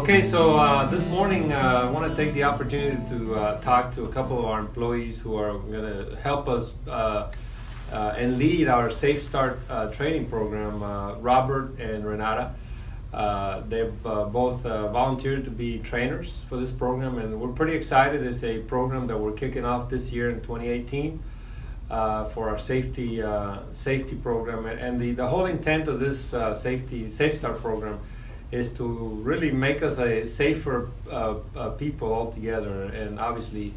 Okay, so this morning I want to take the opportunity to talk to a couple of our employees who are going to help us and lead our safestart training program, Robert and Renata. They've both volunteered to be trainers for this program, and we're pretty excited. It's a program that we're kicking off this year in 2018 for our safety program, and the whole intent of this safestart program is to really make us a safer people altogether, and obviously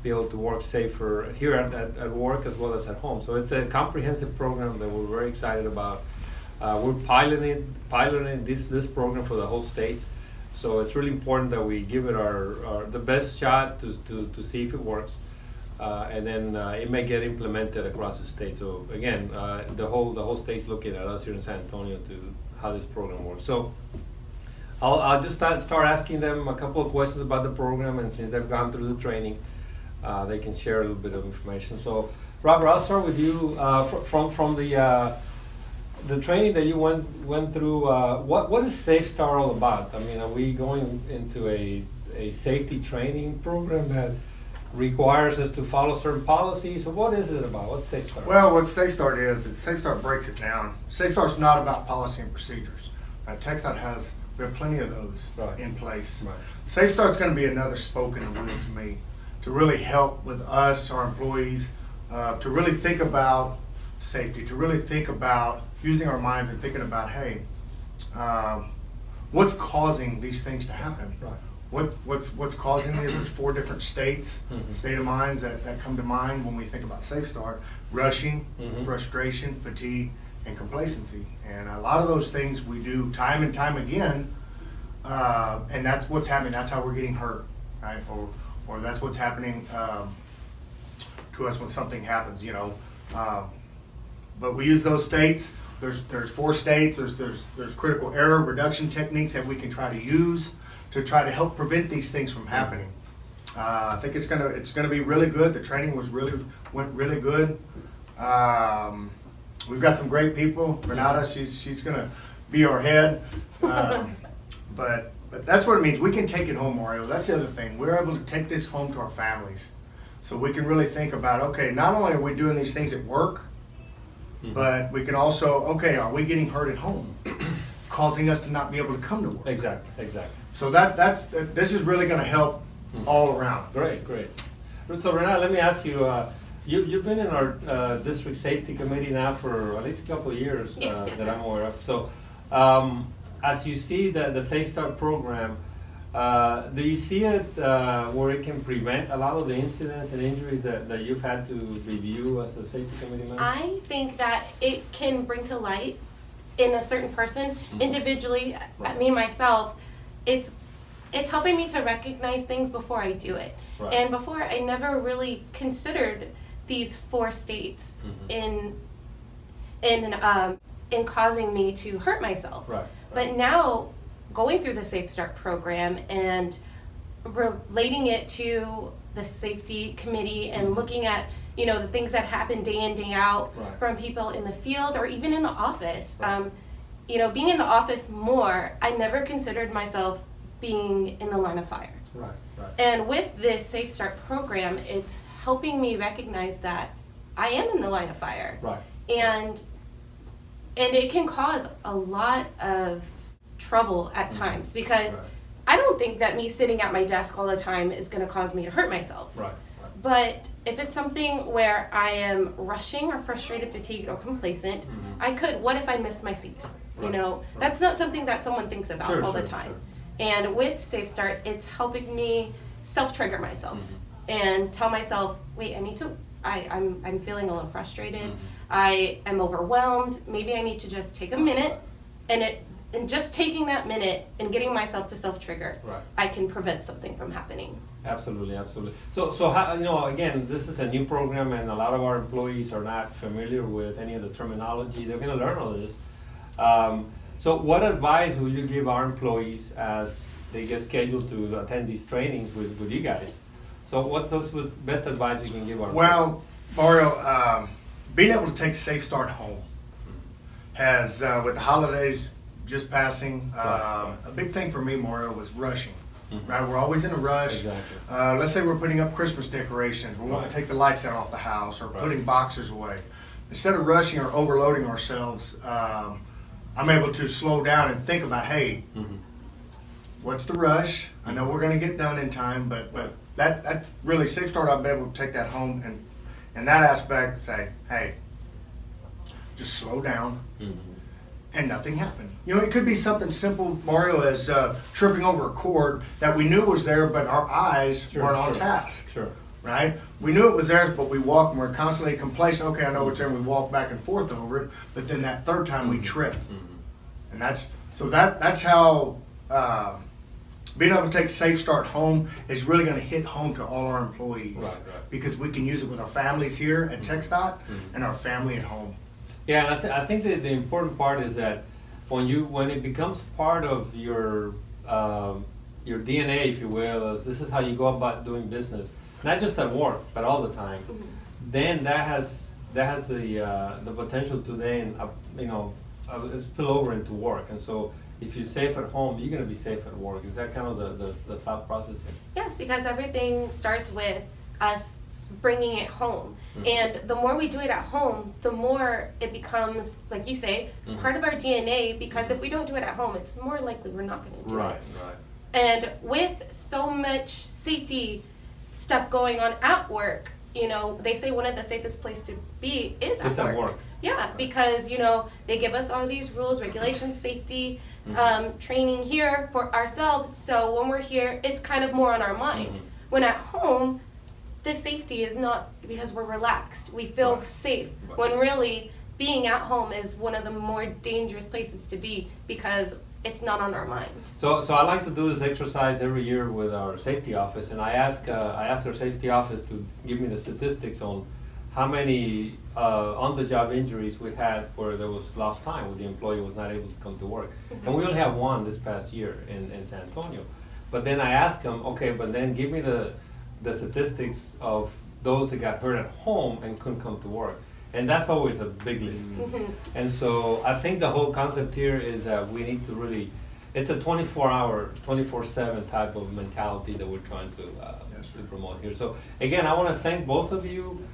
be able to work safer here at work as well as at home. So it's a comprehensive program that we're very excited about. We're piloting this program for the whole state. So it's really important that we give it the best shot to see if it works. And then it may get implemented across the state. So again, the whole state's looking at us here in San Antonio to how this program works. So I'll just start asking them a couple of questions about the program, and since they've gone through the training, they can share a little bit of information. So Robert, I'll start with you from the training that you went through. What is safestart all about? I mean, are we going into a safety training program that requires us to follow certain policies? So what is it about? What's safestart? Well, what safestart is safestart breaks it down. Safestart's not about policy and procedures. txdot we have plenty of those in place. Right. Safestart's going to be another spoke in the wheel to me, to really help with us, our employees, to really think about safety, to really think about using our minds and thinking about, hey, what's causing these things to happen? Right. What's causing these? There's 4 different states, Mm-hmm. state of minds that come to mind when we think about safestart: rushing, Mm-hmm. frustration, fatigue, and complacency. And a lot of those things we do time and time again, and that's what's happening. That's how we're getting hurt, right? Or that's what's happening to us when something happens, you know. But we use those states. There's 4 states. There's critical error reduction techniques that we can try to use to try to help prevent these things from happening. I think it's gonna be really good. The training went really good. We've got some great people. Renata, she's gonna be our head. But that's what it means. We can take it home, Mario. That's the other thing. We're able to take this home to our families, so we can really think about, okay, not only are we doing these things at work, Mm-hmm. but we can also, okay, are we getting hurt at home, causing us to not be able to come to work? Exactly. So this is really going to help all around. Great. So Renata, let me ask you, you've been in our district safety committee now for at least a couple of years Yes, that I'm aware of. So as you see the safestart program, do you see it where it can prevent a lot of the incidents and injuries that you've had to review as a safety committee member? I think that it can bring to light in a certain person, individually, me myself, it's helping me to recognize things before I do it. Right. And before, I never really considered these 4 states in causing me to hurt myself. Right. But now, going through the safestart program and relating it to the safety committee and looking at, you know, the things that happen day in, day out from people in the field or even in the office. You know, being in the office more, I never considered myself being in the line of fire. Right. And with this safestart program, it's helping me recognize that I am in the line of fire. Right. And it can cause a lot of trouble at times, because I don't think that me sitting at my desk all the time is going to cause me to hurt myself. Right. But if it's something where I am rushing or frustrated, fatigued, or complacent, what if I miss my seat? You know, that's not something that someone thinks about all the time. And with safestart, it's helping me self-trigger myself and tell myself, wait, I'm feeling a little frustrated. I am overwhelmed. Maybe I need to just take a minute, and just taking that minute and getting myself to self-trigger, I can prevent something from happening. Absolutely. So how, you know, again, this is a new program, and a lot of our employees are not familiar with any of the terminology. They're going to learn all this. So what advice would you give our employees as they get scheduled to attend these trainings with you guys? So what's the best advice you can give our employees? Well, Mario, being able to take safestart home has, with the holidays just passing. Right. A big thing for me, Mario, was rushing. Mhm. Right, we're always in a rush. Exactly. Let's say we're putting up Christmas decorations. We want Right. to take the lights down off the house or Right. putting boxes away. Instead of rushing or overloading ourselves, I'm able to slow down and think about, hey, Mhm. what's the rush? I know we're going to get done in time, but that really safestart. I'll be able to take that home and in that aspect say, hey, just slow down. Mhm. And nothing happened. You know, it could be something simple, Mario, as tripping over a cord that we knew was there, but our eyes Sure, weren't on sure. task. Sure. Right? We knew it was there, but we walked and we're constantly complacent. Okay, I know it's there, and we walk back and forth over it. But then that third time we trip, Mhm. and that's how being able to take safestart home is really going to hit home to all our employees. Right, right. Because we can use it with our families here at txdot Mhm. and our family at home. Yeah, and I think that the important part is that when it becomes part of your DNA, if you will, this is how you go about doing business, not just at work, but all the time. Then that has the potential to then spill over into work. And so if you're safe at home, you're going to be safe at work. Is that kind of the thought process here? Yes, because everything starts with us bringing it home. Mhm. And the more we do it at home, the more it becomes, like you say, Mhm. part of our DNA, because if we don't do it at home, it's more likely we're not going to do Right, it. right. And with so much safety stuff going on at work, they say one of the safest places to be is It's at work. Yeah, Right. because, they give us all these rules, regulations, safety, Mhm. training here for ourselves. So when we're here, it's kind of more on our mind. Mhm. When at home, the safety is not because we're relaxed. We feel Right. safe. Right. When really being at home is one of the more dangerous places to be because it's not on our mind. So I like to do this exercise every year with our safety office, and I ask our safety office to give me the statistics on how many on-the-job injuries we had where there was lost time, where the employee was not able to come to work. And we only have one this past year in San Antonio. But then I ask them, okay, but then give me the statistics of those that got hurt at home and couldn't come to work. And that's always a big list. And so I think the whole concept here is that we need to really, it's a 24-hour, 24/7 type of mentality that we're trying to promote here. So again, I want to thank both of you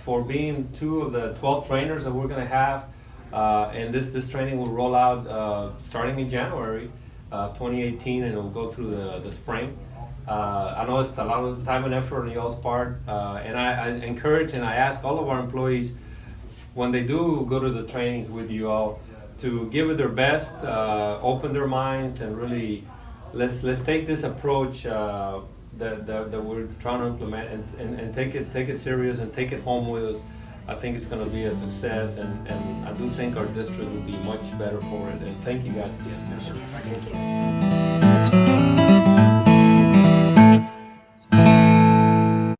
for being two of the 12 trainers that we're going to have. And this training will roll out starting in January 2018, and it will go through the spring. I know it's a lot of time and effort on y'all's part, and I encourage and I ask all of our employees, when they do go to the trainings with you all, to give it their best, open their minds, and really let's take this approach that we're trying to implement and take it serious and take it home with us. I think it's going to be a success, and I do think our district will be much better for it. And thank you guys again. Thank you.